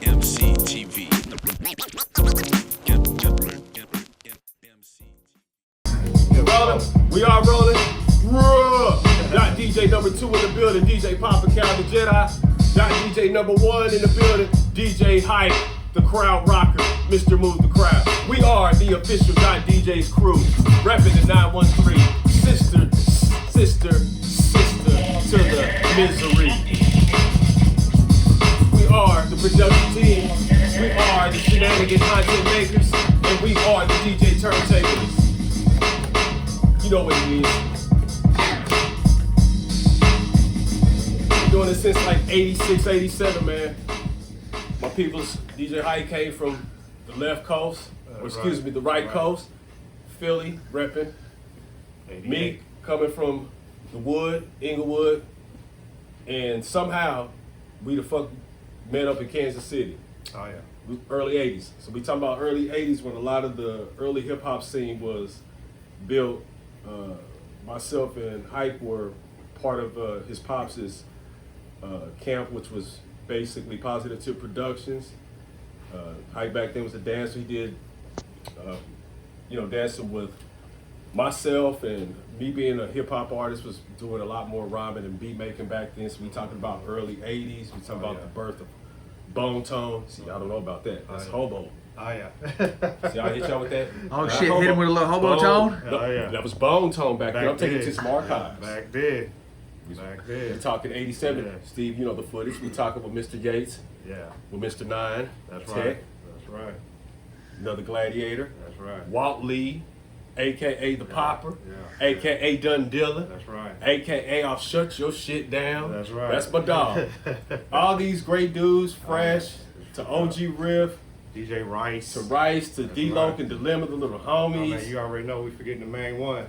EmceeTV. Rolling. We are rolling. Dot DJ number 2 in the building. DJ Papa Calv the Jedi. Dot DJ number 1 in the building. DJ Hype, the crowd rocker. Mr. Move the Crowd. We are the official Dot DJs crew. Repping the 913. Sister to the misery. We are the production team. We are the shenanigan content makers. And we are the DJ turntablers. You know what it is. Been doing this since like 86, 87, man. My people's DJ Hype came from the left coast, or excuse me, the right coast. Philly, repping. Me coming from the Wood, Inglewood. And somehow we the fuck met up in Kansas City. Oh yeah. Early 80s. So we talking about early 80s when a lot of the early hip hop scene was built. Myself and Hype were part of his pops' camp, which was basically Positive Tip Productions. Hype back then was a dancer. He did, dancing with myself, and me being a hip hop artist was doing a lot more rhyming and beat making back then. So we talking about early 80s. We talking about the birth of Bone Tone. See, y'all don't know about that. That's Hobo. Oh yeah. See, I hit y'all with that. Oh shit! Hit him with a little hobo tone. No, Oh yeah. that was Bone Tone back then. I'm taking it to some archives. Back then. We're talking 87. Yeah. Steve, you know the footage. We talking with Mr. Yates, Yeah. with Mr. N9ne. That's Tech, right. That's right. another gladiator. That's right. Walt Lee, aka the Popper, Yeah. aka Dun Dilla, That's right. aka I'll shut your shit down. That's right. That's my dog. All these great dudes, Fresh to OG Riff DJ Rice. to Rice to D-Loc right. and Dilemma, the little Oh, man, homies, you already know we forgetting the main one.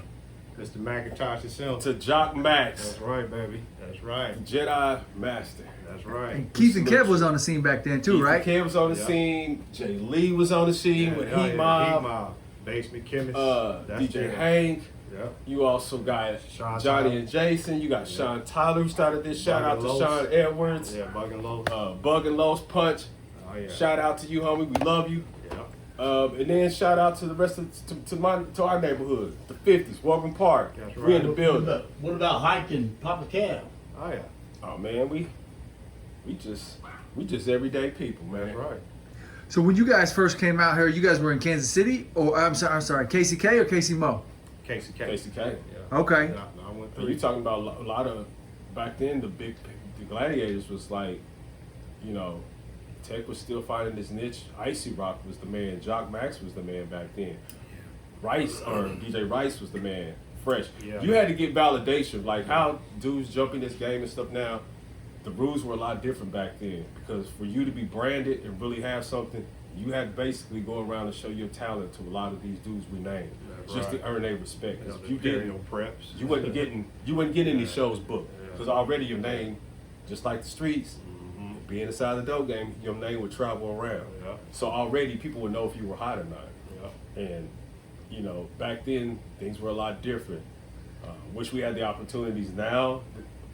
Mr. Macintosh himself. to Jock Max, That's right, baby. That's right. Jedi Master. That's right. And Keith and Kev was on the scene back then too, right? Kev was on the Yeah. scene. Jay Lee was on the scene with Heat Mob. Heat Mob. Basement Chemist. That's DJ it. Hank. Yep. You also got Sean Johnny Tyler. and Jason. You got Sean Tyler who started this. Shout out to Los. Sean Edwards. Yeah, Bug and Low. Bug and Los Punch. Oh yeah. Shout out to you, homie. We love you. Yeah. And then shout out to the rest of to our neighborhood, the 50s, Welcome Park. That's We in right. the building. What about Hype and Papa Calv? Oh yeah. Oh man, we just everyday people, man. That's right. So when you guys first came out here, you guys were in Kansas City, or I'm sorry, KCK or KC Mo? KCK. KCK. Yeah. Okay. Yeah, I went And through. you talking about a lot of back then. The Gladiators was like, Tech was still finding this niche. Icy Rock was the man. Jock Max was the man back then. Rice or DJ Rice was the man. Fresh. Yeah. You had to get validation, like how dudes jump in this game and stuff now. The rules were a lot different back then because for you to be branded and really have something, you had to basically go around and show your talent to a lot of these dudes we named, That's just right. to earn their respect. 'Cause if you Imperial didn't, preps. you wasn't getting these shows booked Yeah. because already your name, just like the streets, being inside the dope game, your name would travel around. Yeah. So already people would know if you were hot or not. Yeah. And back then things were a lot different. Wish we had the opportunities now.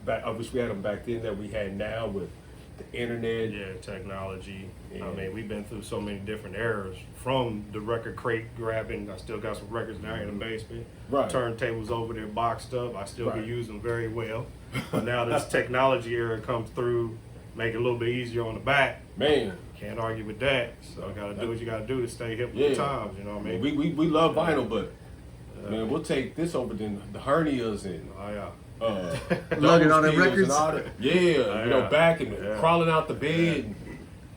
I wish we had them back then that we had now with the internet. Yeah, technology. Yeah. I mean, we've been through so many different eras. From the record crate grabbing, I still got some records down in the basement. Right. Turntables over there boxed up. I still Right. can use them very well. But now this technology era comes through, make it a little bit easier on the back. Man, Can't argue with that. So I gotta do what you gotta do to stay hip with Yeah. the times. You know what I mean? we love vinyl, but man, we'll take this over than the hernias and Oh yeah. Lugging all them double records? and all that. Yeah. Back and Yeah. crawling out the bed.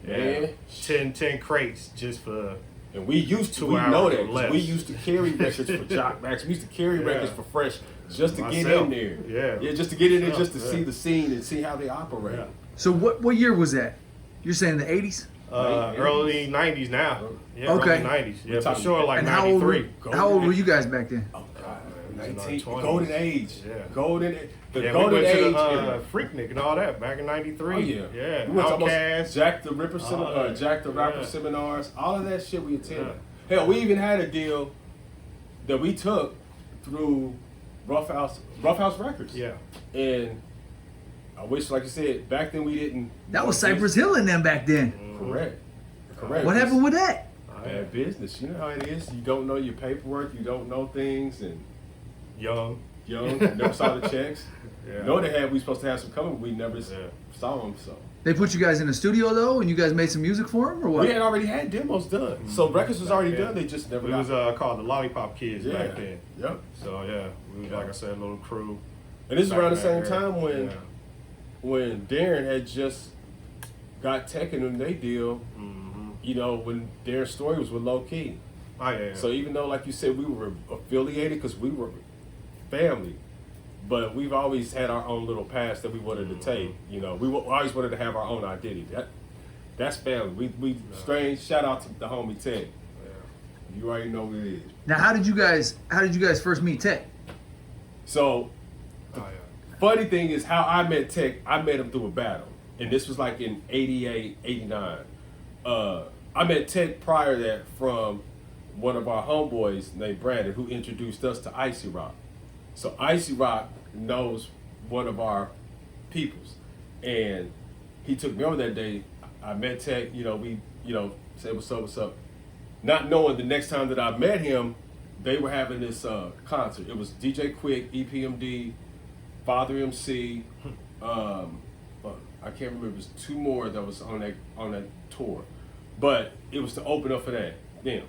Yeah. Man. 10 crates just for. And we used to, 2 we know hours that, or 'cause less. we used to carry records for Jock Max. We used to carry Yeah. records for Fresh just to get Myself. in there. Yeah. just to get in there, Myself, just to yeah. see the scene and see how they operate. Yeah. So what year was that? You're saying the 80s? Early 90s now. Yeah, Okay. early 90s. Yeah, for talking- sure, like And 93. how old were you guys back then? Oh God, in our 19, 20s. golden age, Yeah. the Yeah, golden we went age. to the era. Freaknik and all that back in 93. Oh yeah, Yeah. We went to almost Outkast. Jack the Ripper, Jack the Rapper Yeah. seminars. All of that shit we attended. Hell, we even had a deal that we took through Rough House Records. Yeah. And I wish, like you said, back then we didn't. That was Cypress Hill in them back then. Correct. What happened with that? Bad business. You know how it is. You don't know your paperwork. You don't know things, and Young. never saw the checks. Yeah. Know they had. We supposed to have some coming. But we never saw them. So They put you guys in the studio though, and you guys made some music for them, or what? we had already had demos done. So records was already done. They just never. It got was called the Lollipop Kids back then. Yep. So yeah, we was like I said, a little crew. And this is back around in the same that era. time when Darren had just got Tech N9ne they deal. You know, when Darren's story was with Low Key. Oh yeah. So even though, like you said, we were affiliated because we were family, but we've always had our own little path that we wanted to take. You know, we always wanted to have our own identity. That's family. We strange. Shout out to the homie Tech. You already know what it is. Now, how did you guys first meet Tech? So funny thing is how I met Tech. I met him through a battle, and this was like in '88, '89. I met Tech prior to that from one of our homeboys named Brandon, who introduced us to Icy Rock. So Icy Rock knows one of our peoples, and he took me over that day. I met Tech. You know, we said what's up. Not knowing the next time that I met him, they were having this concert. It was DJ Quick, EPMD, Father MC. I can't remember. It was two more that was on that tour, but it was to open up for that. Damn.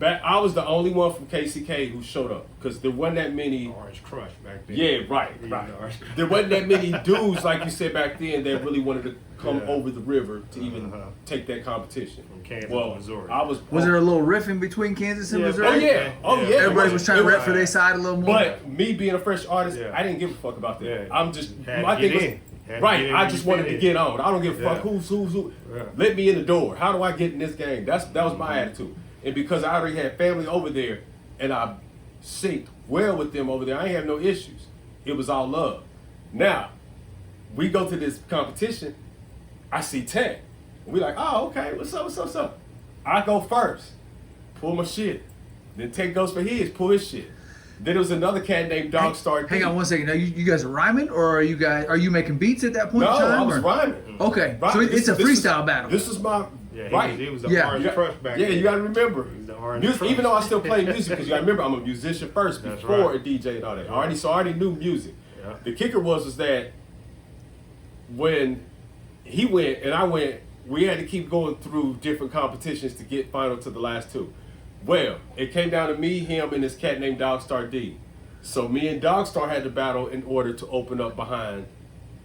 I was the only one from KCK who showed up because there wasn't that many. Orange Crush back then. Yeah, right. There wasn't that many dudes like you said back then that really wanted to come over the river to even take that competition. From Kansas to Missouri. Was there a little riff in between Kansas and Missouri? Oh yeah. Everybody was trying to rep for their side a little more. But me being a fresh artist, I didn't give a fuck about that. Yeah. I'm just my thing was I just wanted to get on. I don't give a fuck who's who. Yeah. Let me in the door. How do I get in this game? That was my attitude. And because I already had family over there, and I synced well with them over there, I ain't have no issues. It was all love. Now, we go to this competition. I see Tech. And we like, oh, okay, what's up? I go first, pull my shit. Then Tech goes for his, pull his shit. Then there was another cat named Dog Star. Hang on one second. Now you guys are rhyming, or are you making beats at that point in time? No, I was or? rhyming. Okay, so it's a freestyle battle. This is my he was the Orange Crush back then. Yeah, you gotta remember. Crush. Even though I still play music, because you gotta remember I'm a musician first That's before right. a DJ and all that. I already knew music. Yeah. The kicker was that when he went and I went, we had to keep going through different competitions to get final to the last two. Well, it came down to me, him, and this cat named Dogstar D. So me and Dogstar had to battle in order to open up behind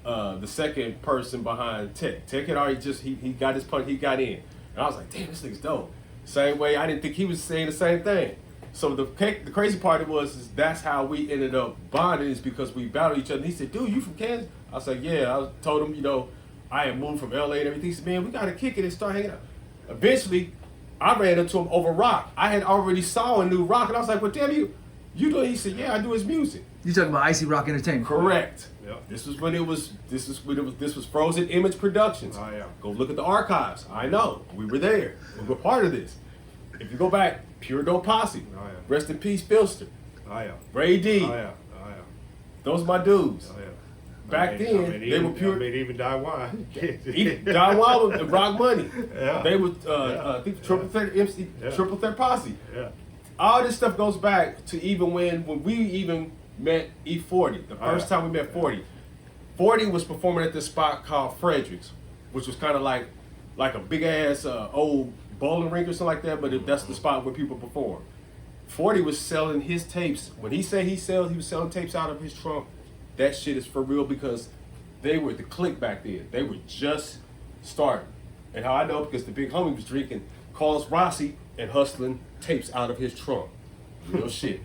the second person behind Tech. Tech had already he got his punch, he got in. And I was like, damn, this nigga's dope. Same way, I didn't think he was saying the same thing. So the crazy part is that's how we ended up bonding, is because we battled each other. And he said, dude, you from Kansas? I was like, yeah. I told him, I had moved from LA and everything. He said, man, we got to kick it and start hanging out. Eventually, I ran into him over rock. I had already saw a new rock, and I was like, well, damn, you do it? He said, yeah, I do his music. You talking about Icy Rock Entertainment? Correct. Yep. This was Frozen Image Productions. Oh, yeah. Go look at the archives. I know. We were there. We were part of this. If you go back, Pure Dope Posse. Oh, yeah. Rest in peace, Filster. Oh yeah. Ray D. Oh yeah. Those are my dudes. Oh yeah. Back then, they were pure. Even Die One. Don Wild and Rock Money. Yeah. They were, I think, Triple Threat Posse. Yeah. All this stuff goes back to even when we even met E40. The first time we met 40. 40 was performing at this spot called Frederick's, which was kind of like a big ass old bowling rink or something like that, but that's the spot where people perform. 40 was selling his tapes. When he said he was selling tapes out of his trunk. That shit is for real, because they were the clique back then. They were just starting. And how I know, because the big homie was drinking Carlos Rossi and hustling tapes out of his trunk. Real shit.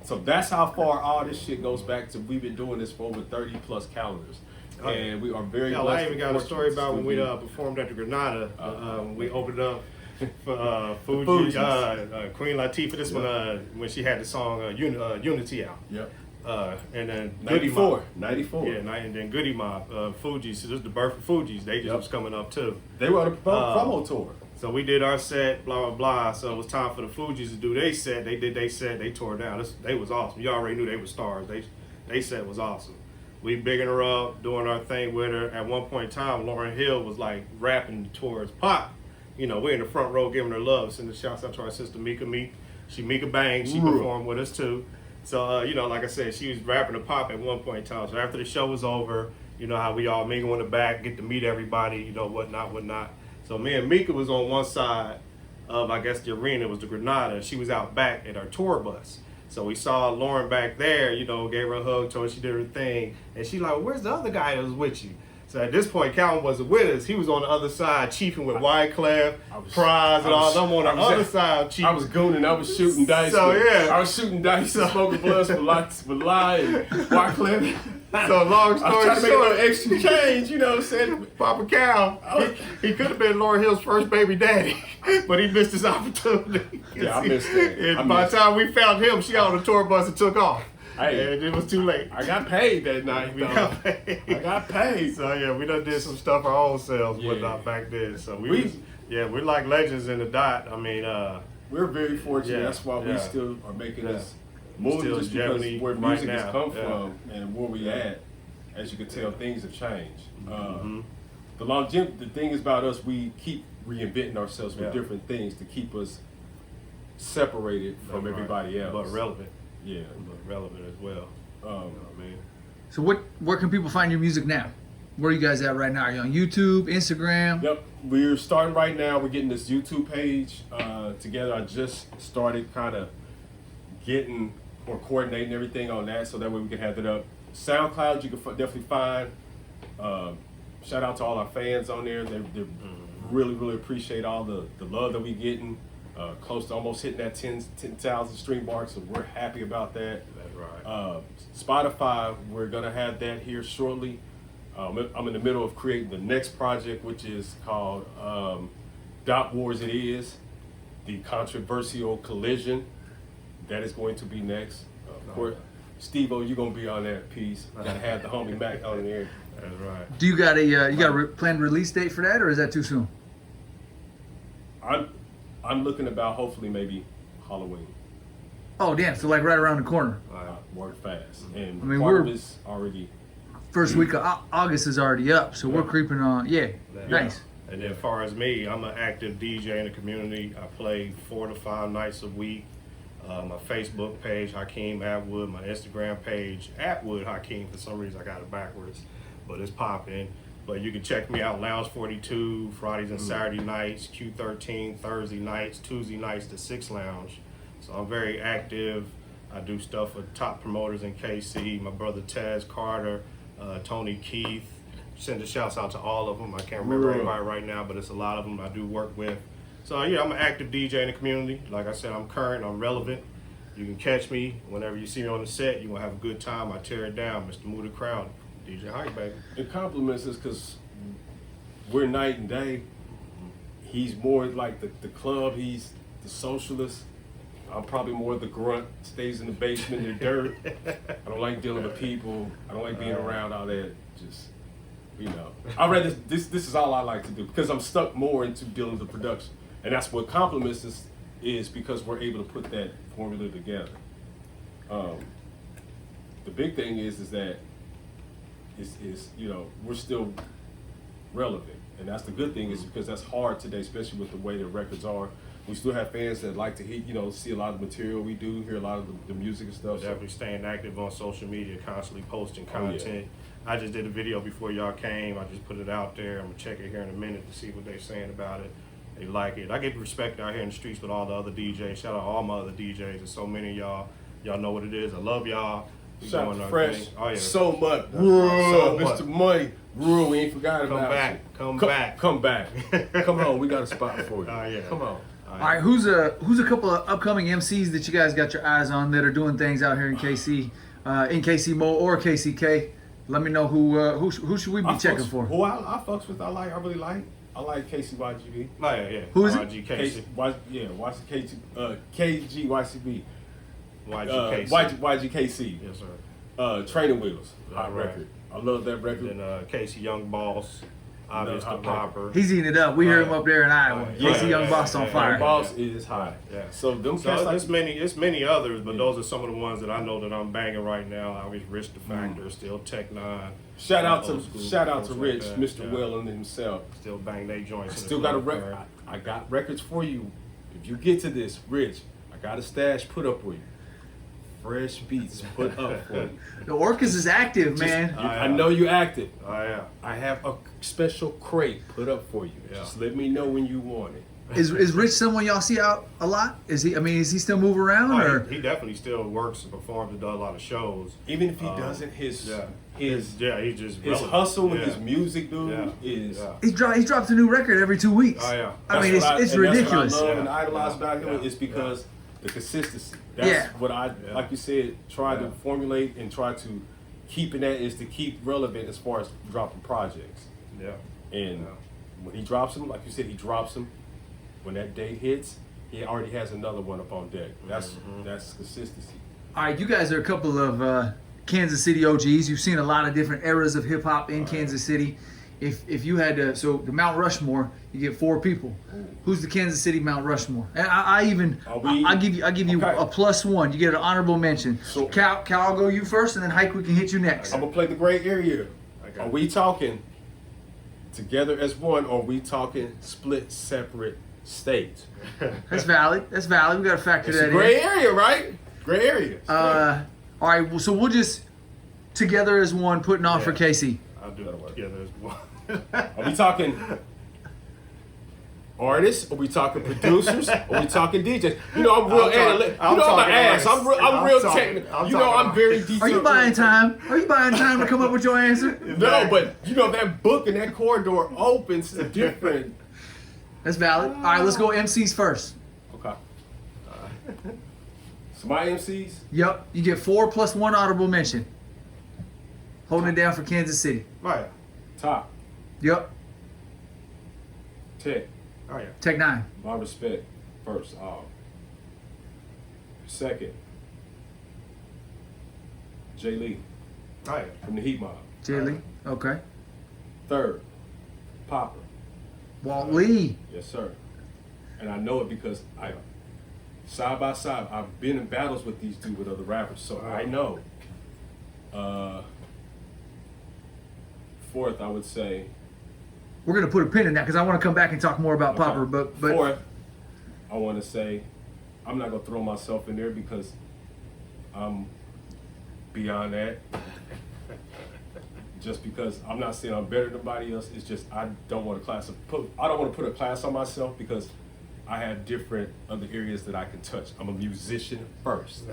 So that's how far all this shit goes back to. We've been doing this for over 30 plus calendars. And we are very blessed. I even got a story about when we performed at the Granada. When we opened up for Fugees, Queen Latifah. This one, when she had the song Unity out. Yep. And then 94. Yeah, and then Goody Mob, Fugees. So this is the birth of Fugees. They just was coming up too. They were on a promo tour. So we did our set, blah, blah, blah. So it was time for the Fugees to do their set. They did their set. They tore down. They was awesome. You already knew they were stars. They set was awesome. we bigging her up, doing our thing with her. At one point in time, Lauryn Hill was like rapping towards Pop. You know, we're in the front row giving her love. Sending shouts out to our sister Mika Meek. She Bang. She performed with us too. So, you know, like I said, she was rapping to Pop at one point in time. So after the show was over, you know how we all mingle in the back, get to meet everybody, you know, whatnot. So me and Mika was on one side of, I guess, the arena. It was the Granada. She was out back at our tour bus. So we saw Lauren back there, you know, gave her a hug, told her she did her thing. And she like, where's the other guy that was with you? So at this point, Calvin wasn't with us. He was on the other side, chiefing with Wyclef, Prize, and all. I'm on the other side, chiefing. I was gooning. I was shooting dice. So, yeah. I was shooting dice and smoking blunts with Lie and Wyclef. So long story I was trying to make a short, little extra change, you know what I'm saying? Papa Cal, he could have been Lauryn Hill's first baby daddy, but he missed his opportunity. Yeah, I missed that. And by the time we found him, she got on the tour bus and took off. Hey, and it was too late. I got paid that night. We got paid. I got paid. So yeah, we done did some stuff our own selves, whatnot back then. So we're like legends in the dot. I mean, we're very fortunate. Yeah, That's why we still are making this move, Still just because Germany where right music has now. come Yeah. from and where we at. As you can tell, things have changed. Mm-hmm. The thing is about us, we keep reinventing ourselves with different things to keep us separated from everybody else. But relevant. Yeah. But relevant as well. You know what I mean? So where can people find your music now? Where are you guys at right now? Are you on YouTube, Instagram? Yep, we're starting right now. We're getting this YouTube page together. I just started kind of getting or coordinating everything on that, so that way we can have it up. SoundCloud, you can definitely find. Shout out to all our fans on there. They really, really appreciate all the love that we're getting. Close to almost hitting that 10,000 stream mark, so we're happy about that. That's right. Spotify, we're gonna have that here shortly. I'm in the middle of creating the next project, which is called Dot Wars It Is, the controversial collision. That is going to be next. Of course, Steve-O, you're gonna be on that piece. Gotta have the homie Mac on there. That's right. Do you got a planned release date for that, or is that too soon? I'm looking about hopefully maybe Halloween. Oh damn! So like right around the corner. Work fast, and I mean, part of it's already. First week of August is already up, so we're creeping on. Yeah, nice. And then as far as me, I'm an active DJ in the community. I play 4 to 5 nights a week. My Facebook page, Hakeem Atwood. My Instagram page, Atwood Hakeem. For some reason, I got it backwards, but it's popping. But you can check me out, Lounge 42, Fridays and Saturday nights, Q13, Thursday nights, Tuesday nights, the 6 Lounge. So I'm very active. I do stuff with top promoters in KC, my brother Taz Carter, Tony Keith. Send the shouts out to all of them. I can't remember everybody right now, but it's a lot of them I do work with. So yeah, I'm an active DJ in the community. Like I said, I'm current, I'm relevant. You can catch me whenever you see me on the set. You're gonna have a good time. I tear it down, Mr. Moody Crowd, DJ Hype, baby. It compliments us because we're night and day. He's more like the club. He's the socialist. I'm probably more the grunt, stays in the basement in the dirt. I don't like dealing with people. I don't like being around all that. Just, you know, I rather this is all I like to do because I'm stuck more into dealing with the production, and that's what compliments us is because we're able to put that formula together. The big thing is that is you know we're still relevant, and that's the good thing is because that's hard today, especially with the way the records are. We still have fans that like to hear, you know, see a lot of the material we do, hear a lot of the music and stuff. Definitely staying active on social media, constantly posting content. I just did a video before y'all came. I just put it out there. I'm gonna check it here in a minute to see what they're saying about it. They like it. I get respect out here in the streets with all the other DJs. Shout out to all my other DJs. There's so many of y'all. Y'all know what it is. I love y'all. Shout out to Fresh. Oh, yeah. So much. So Mr. Money. Rule, we ain't forgot about you. Come back. Come back. Come on, we got a spot for you. Oh, yeah. Come on. All right, who's a couple of upcoming MCs that you guys got your eyes on that are doing things out here in KC, in KC Mo or KCK? Let me know who should we be checking for? Who I fucks with, I really like. I like KCYGB. Oh, yeah. Who is it? YGKC. KGYCB. YGKC. Yes, sir. Training Wheels. Hot Right. record. I love that record. And then Casey Young Boss. Obvious the popper. He's eating it up. We hear him up there in Iowa. KC Young Boss on fire. Young Boss is high. Yeah. So them So cats like it's many others, but those are some of the ones that I know that I'm banging right now. Obviously, Rich the Factor, still Tech N9ne. shout out Old school, to folks Rich, like that. Mr. Yeah. Whalen himself. Still bang they joints. in the Still got a club, record. man. I got records for you. If you get to this, Rich, I got a stash put up for you. Fresh beats put up for you. The Orcas is active, man. I know you active. Oh yeah. I have a special crate put up for you. Yeah. Just let me know when you want it. Is Rich someone y'all see out a lot? Is he? I mean, is he still move around Oh, or? he definitely still works and performs and does a lot of shows. Even if he doesn't, his He's just his relevant. hustle and Yeah. his music, dude, Yeah. is. Yeah. He drops a new record every 2 weeks. Oh, yeah. I mean, That's what it's and ridiculous. That's what I love and Yeah. idolize about him Yeah. is because the consistency. That's Yeah. what I, Yeah. like you said, try to Yeah. formulate and try to keep in that is to keep relevant as far as dropping projects. Yeah. And when he drops them, like you said, he drops them. When that date hits, he already has another one up on deck. That's consistency. All right, you guys are a couple of Kansas City OGs. You've seen a lot of different eras of hip hop in Kansas City. If you had to, so the Mount Rushmore, you get 4 people. Who's the Kansas City Mount Rushmore? And I give you Okay. a +1. You get an honorable mention. So- Cal, I'll go you first, and then Hike, we can hit you next. I'm gonna play the gray area. Okay. Are we talking together as one, or are we talking split, separate states? That's valid. That's valid. We got to factor It's that a gray in. area, right? Gray area. All right, well, so we'll just together as one, putting on for Yeah. KC. I'll do it together as one. Are we talking artists? Are we talking producers? Are we talking DJs? You know, I'm real analytical. You know, I'm an ass. I'm real technical. You know, I'm very detailed. Are you buying time? Are you buying time to come up with your answer? No, but you know that book and that corridor opens to different. That's valid. All right, let's go MCs first. Okay. So my MCs. Yep, you get 4 + 1 honorable mention. Holding it down for Kansas City. Right. Top. Yep, Tech. Oh yeah. Tech N9ne. My respect. First. Second. Jay Lee Oh yeah. from the Heat Mob. Jay Lee. Okay. Third. Popper. Walt Lee. Yes, sir. And I know it because I, side by side, I've been in battles with these two with other rappers, so I know. Fourth, I would say. We're gonna put a pin in that because I want to come back and talk more about Popper. But Fourth, I want to say, I'm not gonna throw myself in there because I'm beyond that. Just because I'm not saying I'm better than anybody else, it's just I don't want to I don't want to put a class on myself because I have different other areas that I can touch. I'm a musician first,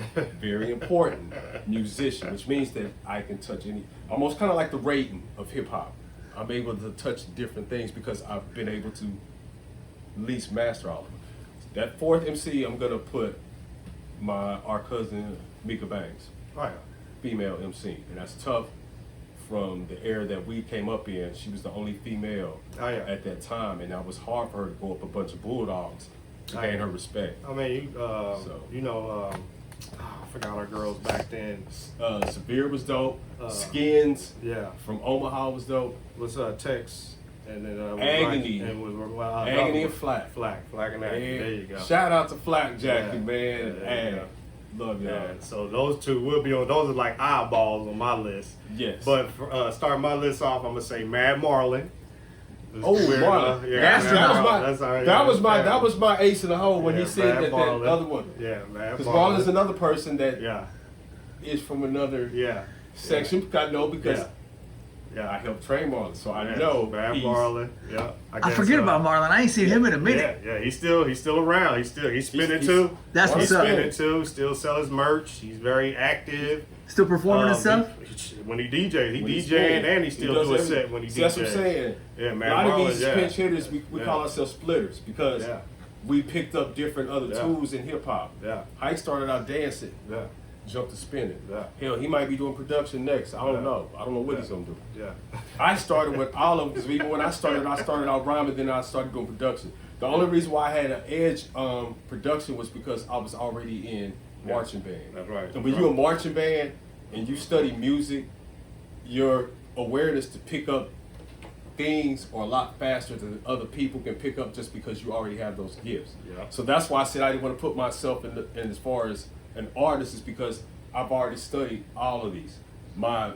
very important musician, which means that I can touch almost kind of like the rating of hip hop. I'm able to touch different things because I've been able to at least master all of them. That fourth MC, I'm gonna put our cousin Mika Bangs, Oh yeah. female MC, and that's tough. From the era that we came up in, she was the only female Oh, yeah. at that time, and that was hard for her to go up a bunch of bulldogs to Oh, gain yeah. her respect. I mean, I forgot our girls back then. Severe was dope. Skins Yeah. from Omaha was dope. Was Tex and then Agony. and was Agony and Flack. Flack and Agony. And There you go. Shout out to Flack Jackie, Yeah. man. Yeah, there you Hey, go. love y'all. Yeah, so those two will be on. Those are like eyeballs on my list. Yes. But for, starting my list off, I'm gonna say Mad Marlin. Oh, Marlon. Yeah, That was my ace in the hole when he said that Marlin. other one. Yeah, Mad Because Marlin. Marlon's another person that Yeah, is from another yeah. section. I know because Yeah. I helped train Marlon, so I Yeah, know Mad he's- Marlin. Yeah, I forget about Marlon. I ain't seen him in a minute. Yeah, he's still around. He's spinning he's- too. That's He's what's up. Spinning too. Still sell his merch. He's very active. Still performing and stuff. When he DJs, he When he's DJing spinning, and he still does do a everything. set when he See, DJs. that's what I'm saying. Yeah, man. A lot of these Marlon, pinch hitters, we Yeah. call ourselves splitters because Yeah. we picked up different other Yeah. tools in hip hop. Yeah. Hike started out dancing, Yeah, jumped to spinning. Yeah. Hell, he might be doing production next. I don't Yeah. know. I don't know what Yeah. he's gonna do. yeah. I started with all of them because even when I started out rhyming, then I started doing production. The only reason why I had an edge production was because I was already in marching band. That's right. And when you're a marching band and you study music, your awareness to pick up things are a lot faster than other people can pick up just because you already have those gifts. Yeah. So that's why I said I didn't want to put myself in as far as an artist, is because I've already studied all of these. My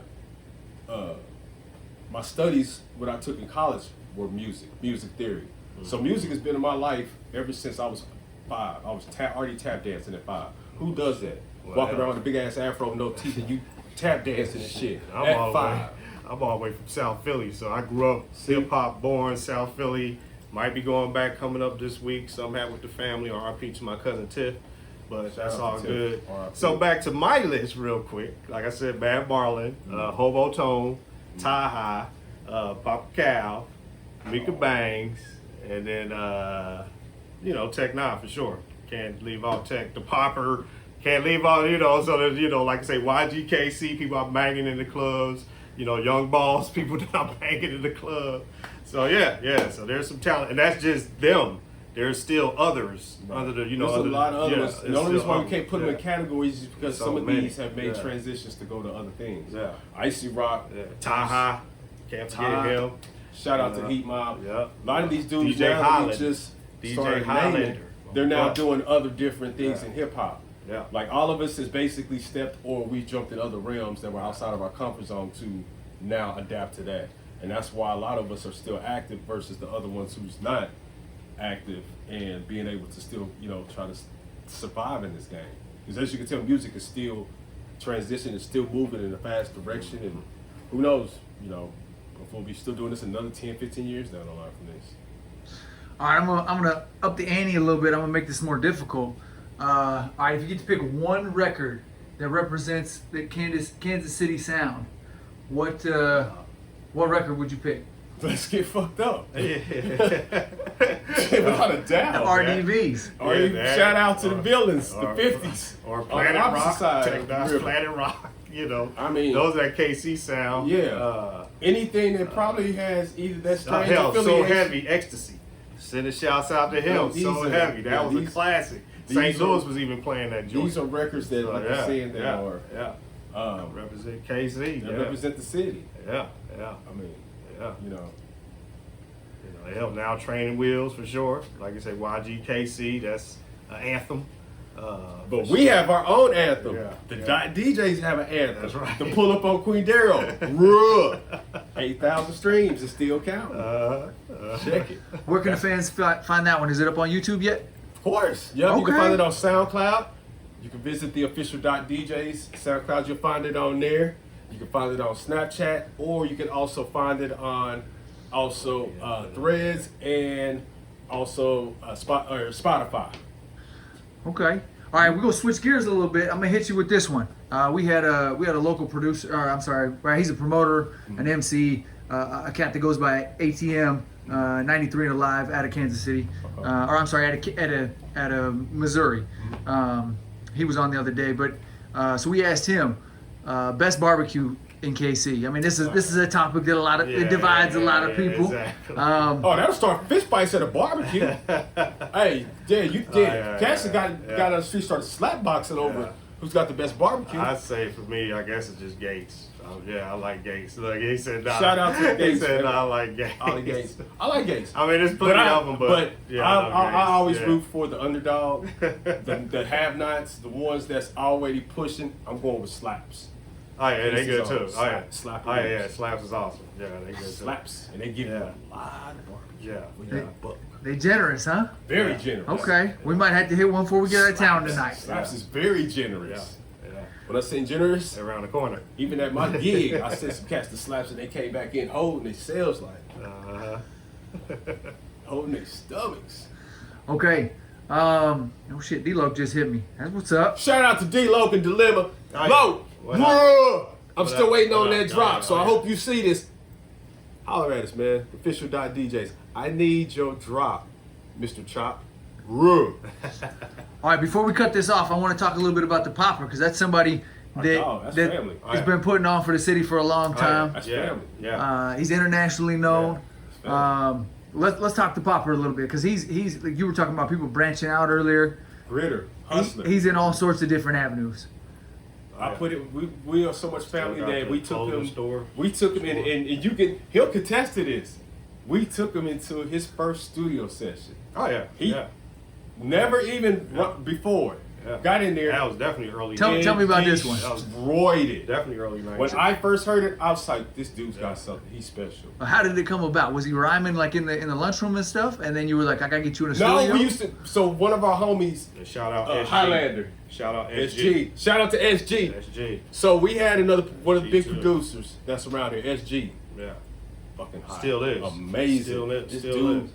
studies, what I took in college, were music theory. So music has been in my life ever since I was 5. I was already tap dancing at 5. Who does that? Well, Walking around with a big ass afro, no teeth, and you tap dancing and shit I'm at all 5. I'm all the way from South Philly, so I grew up hip hop born South Philly. Might be going back coming up this week. Some have with the family, or RP to my cousin Tiff, but that's out all to Tiff. good. RIP. So back to my list real quick. Like I said, Bad Marlin, Hobo Tone, Tie High, Papa Calv, Mika Bangs, and then Tech N9ne for sure. Can't leave out Tech. The Popper. Can't leave out, so there's, like I say, YGKC, people are banging in the clubs, young balls, people that are banging in the club. So yeah, so there's some talent, and that's just them. There's still others under the, There's a lot of others. Yeah, And the only reason why we others, can't put them in yeah. categories is because So some of many. these have made Yeah. transitions to go to other things. Yeah. Icy Rock, Yeah. Tie High, can't forget Ty. him. Shout out to Heat Mob. Yeah. A lot of these dudes DJ now Highlander. that we just DJ started Highlander. naming, they're now Yeah. doing other different things Yeah. in hip hop. Yeah. Like all of us has basically stepped, or we jumped in other realms that were outside of our comfort zone to now adapt to that. And that's why a lot of us are still active versus the other ones who's not active, and being able to still, try to survive in this game. Because as you can tell, music is still transitioning, it's still moving in a fast direction, and who knows, if we'll be still doing this another 10, 15 years down the line from this. All right, I'm gonna up the ante a little bit. I'm gonna make this more difficult. All right, if you get to pick one record that represents the Kansas City sound, what record would you pick? Let's get fucked up. Yeah. Without a doubt. RDVs. Or Yeah, you that. shout out to the Or- buildings, or- the 50s. Or On the Planet opposite Rock, side Tech of the N9ne, river. Planet Rock, I mean, those that KC sound. Yeah. Anything that probably has either that strange Hell, So affiliation. Heavy, Ecstasy. Sending shouts out to him. No, these So are- Heavy, that yeah, was a these- classic. these St. are- Louis was even playing that joint. These are records that, like I'm saying, that are represent KC. that Yeah. represent the city. Yeah. I mean, Yeah. you know, Hell, now Training Wheels for sure. Like I say, YGKC, that's an anthem. but we have our own anthem. Yeah, The yeah. DOT DJs have an anthem. That's right. The pull up on Queen Darrow. Ruh. 8,000 streams is still counting. Check it. Where can the fans find that one? Is it up on YouTube yet? Of course. Yep, you can Okay. find it on SoundCloud. You can visit the official DOT DJs. SoundCloud, you'll find it on there. You can find it on Snapchat, or you can also find it on Threads and also Spotify. Okay. All right, we're gonna switch gears a little bit. I'm gonna hit you with this one. We had a local producer. Right, he's a promoter, an MC, a cat that goes by ATM 93 and Alive out of Kansas City, out of Missouri. He was on the other day, but so we asked him best barbecue in KC. I mean, this is a topic that it divides a lot of people. Exactly. That'll start fist fights at a barbecue. Hey, Cats got on the street, started slap boxing over who's got the best barbecue. I'd say for me, I guess it's just Gates. I like Gates. Look, he said, nah. Shout out to He Gates, said, man. I like Gates. Ollie Gates. I like Gates. I mean, there's plenty of them, but yeah, I love Gates. always Yeah. root for the underdog, the have-nots, the ones that's already pushing. I'm going with slaps. Oh yeah, they This good is too. all Oh yeah, slap oh yeah, ribs. Slaps is awesome. Yeah, they good too. Slaps, and they give you Yeah. a lot of barbecue. Yeah. When you're a buck. They generous, huh? Very generous. Okay, we might have to hit one before we get out of town tonight. Slaps is very generous. Yeah. When I say generous, Around the corner. even at my gig, I sent some cats to slaps and they came back in holding their sales like holding their stomachs. Okay. Oh shit, D-Lo just hit me. That's what's up. Shout out to D-Lo and Dilemma. Oh, Lo, what bruh. I'm What still up? waiting What on up? that drop, Oh, so I yeah. hope you see this. Holler at us, man. Official DOT DJs. I need your drop, Mr. Chop. Ruh. All right, before we cut this off, I want to talk a little bit about the Popper because that's somebody that, dog, that's that family. has been putting on for the city for a long time. That's Yeah. family. Yeah. He's internationally known. Yeah, Let's talk to Popper a little bit because he's like you were talking about people branching out earlier. Gritter. Hustler. He's in all sorts of different avenues. I put it. We are so much family Still got that the we took clothing him. store. We took him in, and he'll contest to this. we took him into his first studio session. Oh yeah. He yeah. never even before. Yeah. Got in there. That was definitely early. Tell me about this one. That was Destroyed it. definitely early 90s. When I first heard it, I was like, "This dude's got something. He's special." How did it come about? Was he rhyming like in the lunchroom and stuff, and then you were like, I gotta get you in a No, studio? we used to. So one of our homies, And shout out SG. Highlander, Shout out SG. Shout out to SG. SG. So we had one of the big SG too. producers that's around here, SG. Yeah. Fucking hot. Still is. Amazing. Still is. This Still dude, is.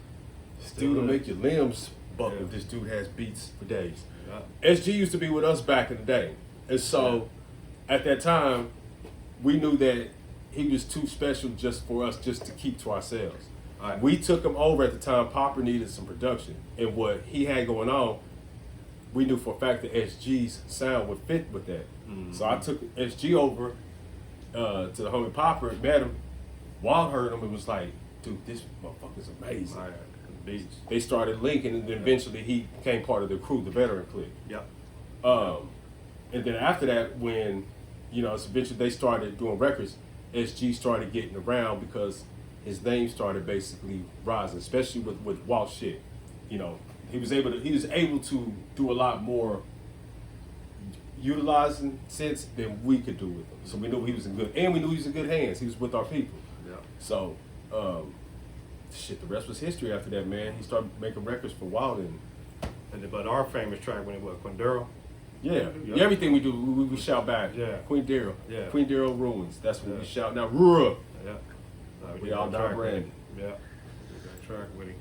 this Still dude will is. make your limbs buckle. Yeah. This dude has beats for days. Yeah. SG used to be with us back in the day. And so at that time, we knew that he was too special just for us just to keep to ourselves. Right. We took him over at the time. Popper needed some production. And what he had going on, we knew for a fact that SG's sound would fit with that. So I took SG over to the homie Popper, met him. Wild heard him and was like, dude, this motherfucker's amazing. Right. Beats. They started linking, and then eventually he became part of the crew, the veteran clique. Yep. And then after that, when eventually they started doing records, SG started getting around because his name started basically rising, especially with Walt shit. He was able to do a lot more utilizing sense than we could do with him. So we knew he was in good, and we knew he was in good hands. He was with our people. Yeah. So, the rest was history after that, man. He started making records for Wild But our famous track when it was Quindero. Yeah. Yeah. Everything we do, we shout back. Yeah. Queen Darryl. Yeah. Queen Darryl ruins. That's what we Yeah. shout. Now, Ruh. Yeah. We did all that done track brand. with him. Yeah. We did that track with him.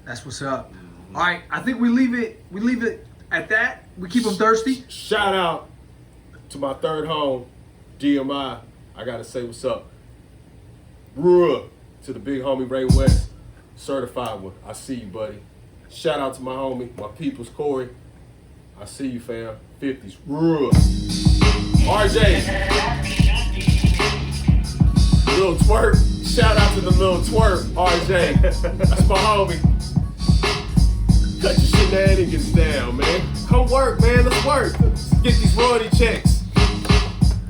That's what's up. All right, I think we leave it at that. We keep them thirsty. Shout out to my third home, DMI. I gotta say what's up. Ruh to the big homie Ray West, certified one. I see you, buddy. Shout out to my homie, my people's Corey. I see you, fam. 50s. Ruh. RJ. Little twerk. Shout out to the little twerk, RJ. That's my homie. Cut your shenanigans down, man. Come work, man. Let's work. Get these royalty checks.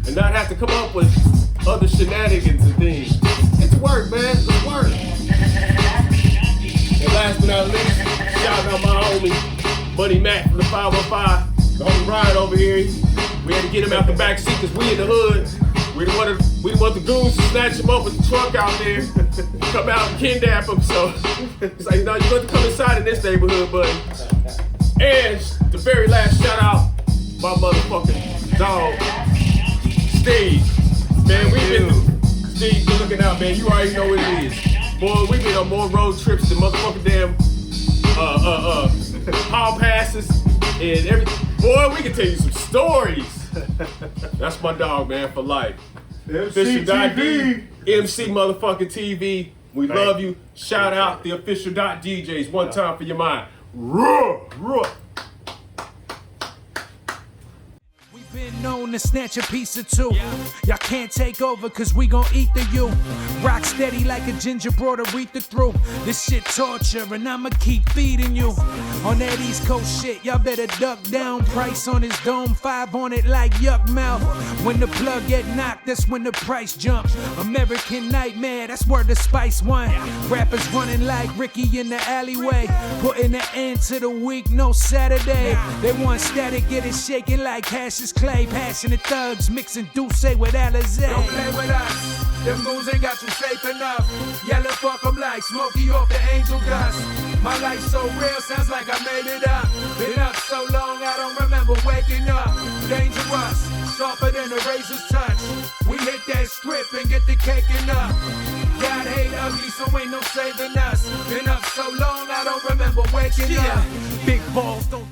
And not have to come up with other shenanigans and things. Get to work, man. Let's work. And last but not least, shout out my homie, Buddy Mac from the 515. The homie Ryan over here. We had to get him out the back seat because we in the hood. We didn't want the goons to snatch him up with the truck out there, come out and kidnap him. So it's like, no, you got to come inside in this neighborhood, buddy. And the very last shout out, my motherfucking dog, Steve. Man, we've been through. Steve, you're looking out, man. You already know what it is. Boy, we've been on more road trips than motherfucking damn hall passes and everything. Boy, we can tell you some stories. That's my dog, man, for life. EmceeTV, MC motherfucking TV. We love you. Shout out the official DOT DJs. One time for your mind. Ruh, ruh. Been known to snatch a piece or two. Y'all can't take over cause we gon' eat the you. Rock steady like a ginger brought Aretha through. This shit torture and I'ma keep feeding you. On that East Coast shit, y'all better duck down. Price on his dome, 5 on it like yuck mouth. When the plug get knocked, that's when the price jump. American Nightmare, that's where the Spice won. Rappers running like Ricky in the alleyway. Putting an end to the week, no Saturday. They want static, get it shaking like Cassius Clay. Passionate thugs mixing Douce with Alizé. Don't play with us, them goons ain't got you safe enough. Yellow fuck 'em like Smokey off the angel dust. My life so real, sounds like I made it up. Been up so long, I don't remember waking up. Dangerous, sharper than a razor's touch. We hit that script and get the caking up. God hate ugly, so ain't no saving us. Been up so long, I don't remember waking up. Big balls don't